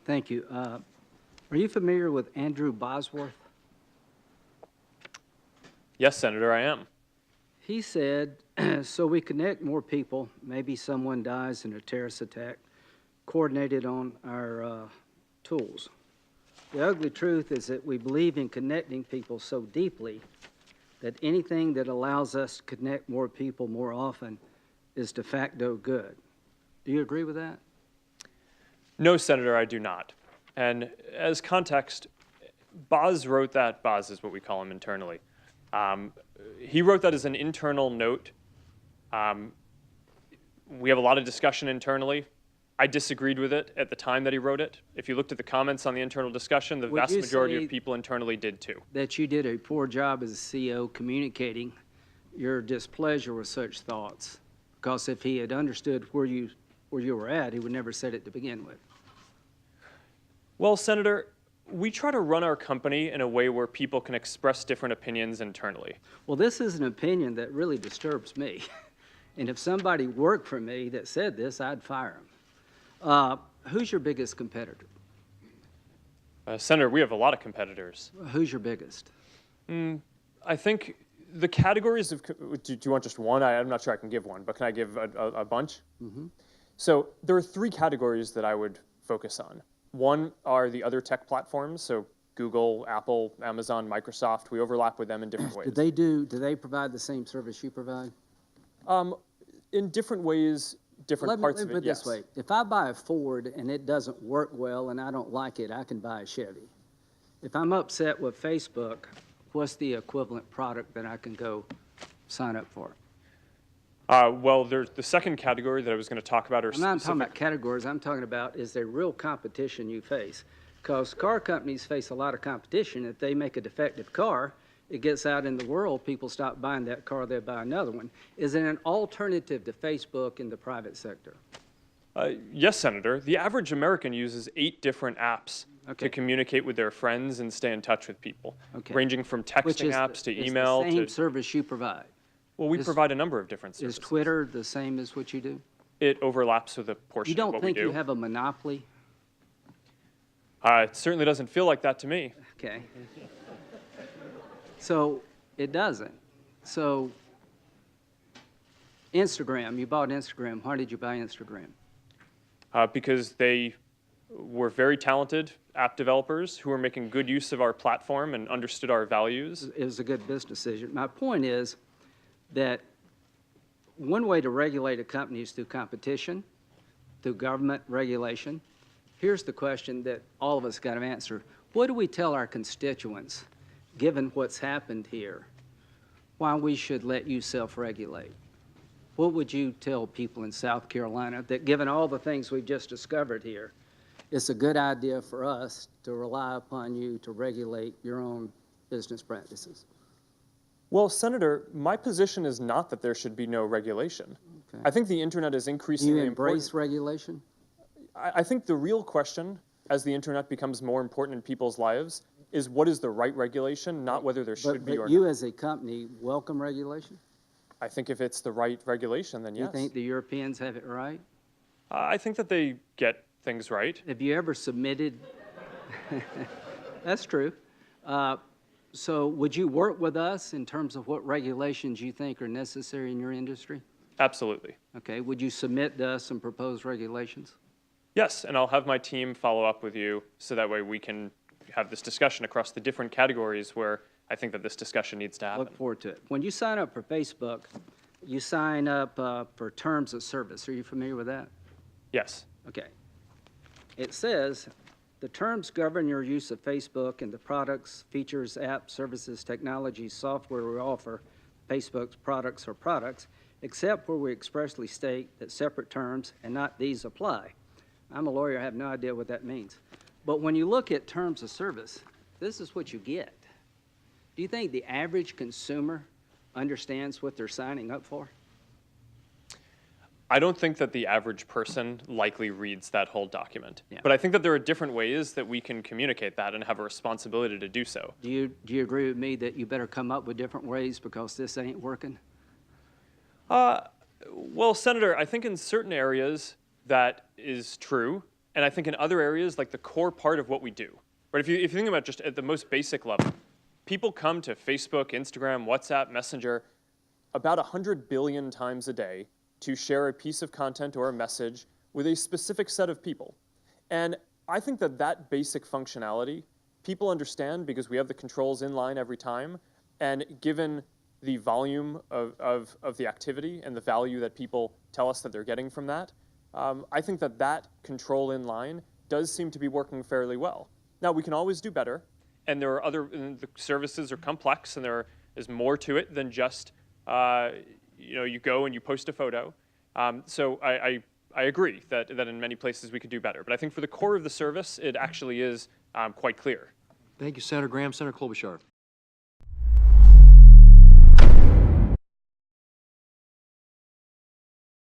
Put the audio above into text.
Thank you. Are you familiar with Andrew Bosworth? Yes, Senator, I am. He said, so we connect more people, maybe someone dies in a terrorist attack, coordinated on our tools. The ugly truth is that we believe in connecting people so deeply that anything that allows us to connect more people more often is de facto good. Do you agree with that? No, Senator, I do not. And as context, Boz wrote that. Boz is what we call him internally. He wrote that as an internal note. We have a lot of discussion internally. I disagreed with it at the time that he wrote it. If you looked at the comments on the internal discussion, the vast majority of people internally did too. That you did a poor job as a CEO communicating your displeasure with such thoughts? Because if he had understood where you were at, he would never said it to begin with. Well, Senator, we try to run our company in a way where people can express different opinions internally. Well, this is an opinion that really disturbs me. And if somebody worked for me that said this, I'd fire him. Who's your biggest competitor? Senator, we have a lot of competitors. Who's your biggest? I think the categories of, do you want just one? I'm not sure I can give one, but can I give a bunch? Mm-hmm. So there are three categories that I would focus on. One are the other tech platforms, so Google, Apple, Amazon, Microsoft. We overlap with them in different ways. Do they provide the same service you provide? In different ways, different parts of it, Let me put it this way. If I buy a Ford and it doesn't work well and I don't like it, I can buy a Chevy. If I'm upset with Facebook, what's the equivalent product that I can go sign up for? Well, there's the second category that I was going to talk about. I'm not talking about categories. I'm talking about, is there real competition you face? Because car companies face a lot of competition. If they make a defective car, it gets out in the world, people stop buying that car, they buy another one. Is it an alternative to Facebook in the private sector? Yes, Senator. The average American uses 8 different apps to communicate with their friends and stay in touch with people, ranging from texting apps to email. It's the same service you provide. Well, we provide a number of different services. Is Twitter the same as what you do? It overlaps with a portion of what we do. You don't think you have a monopoly? It certainly doesn't feel like that to me. Okay. So it doesn't. So Instagram, you bought Instagram. Why did you buy Instagram? Because they were very talented app developers who were making good use of our platform and understood our values. It was a good business decision. My point is that one way to regulate a company is through competition, through government regulation. Here's the question that all of us got to answer. What do we tell our constituents, given what's happened here, why we should let you self-regulate? What would you tell people in South Carolina that, given all the things we've just discovered here, it's a good idea for us to rely upon you to regulate your own business practices? Well, Senator, my position is not that there should be no regulation. Okay. I think the internet is increasingly important. Do you embrace regulation? I think the real question, as the internet becomes more important in people's lives, is what is the right regulation, not whether there should be or not. But you as a company welcome regulation? I think if it's the right regulation, then yes. You think the Europeans have it right? I think that they get things right. Have you ever submitted? That's true. So would you work with us in terms of what regulations you think are necessary in your industry? Absolutely. Okay. Would you submit to us some proposed regulations? Yes, and I'll have my team follow up with you so that way we can have this discussion across the different categories where I think that this discussion needs to happen. Look forward to it. When you sign up for Facebook, you sign up for terms of service. Are you familiar with that? Yes. Okay. It says, the terms govern your use of Facebook and the products, features, apps, services, technologies, software we offer, Facebook's products or products, except where we expressly state that separate terms and not these apply. I'm a lawyer, I have no idea what that means. But when you look at terms of service, this is what you get. Do you think the average consumer understands what they're signing up for? I don't think that the average person likely reads that whole document. Yeah. But I think that there are different ways that we can communicate that and have a responsibility to do so. Do you agree with me that you better come up with different ways because this ain't working? Well, Senator, I think in certain areas that is true. And I think in other areas, like the core part of what we do, right? If you think about just at the most basic level, people come to Facebook, Instagram, WhatsApp, Messenger about 100 billion times a day to share a piece of content or a message with a specific set of people. And I think that that basic functionality, people understand because we have the controls in line every time, and given the volume of the activity and the value that people tell us that they're getting from that, I think that that control in line does seem to be working fairly well. Now, we can always do better, and there are and the services are complex, and there is more to it than just, you go and you post a photo. So I agree that in many places we could do better. But I think for the core of the service, it actually is quite clear. Thank you, Senator Graham. Senator Klobuchar.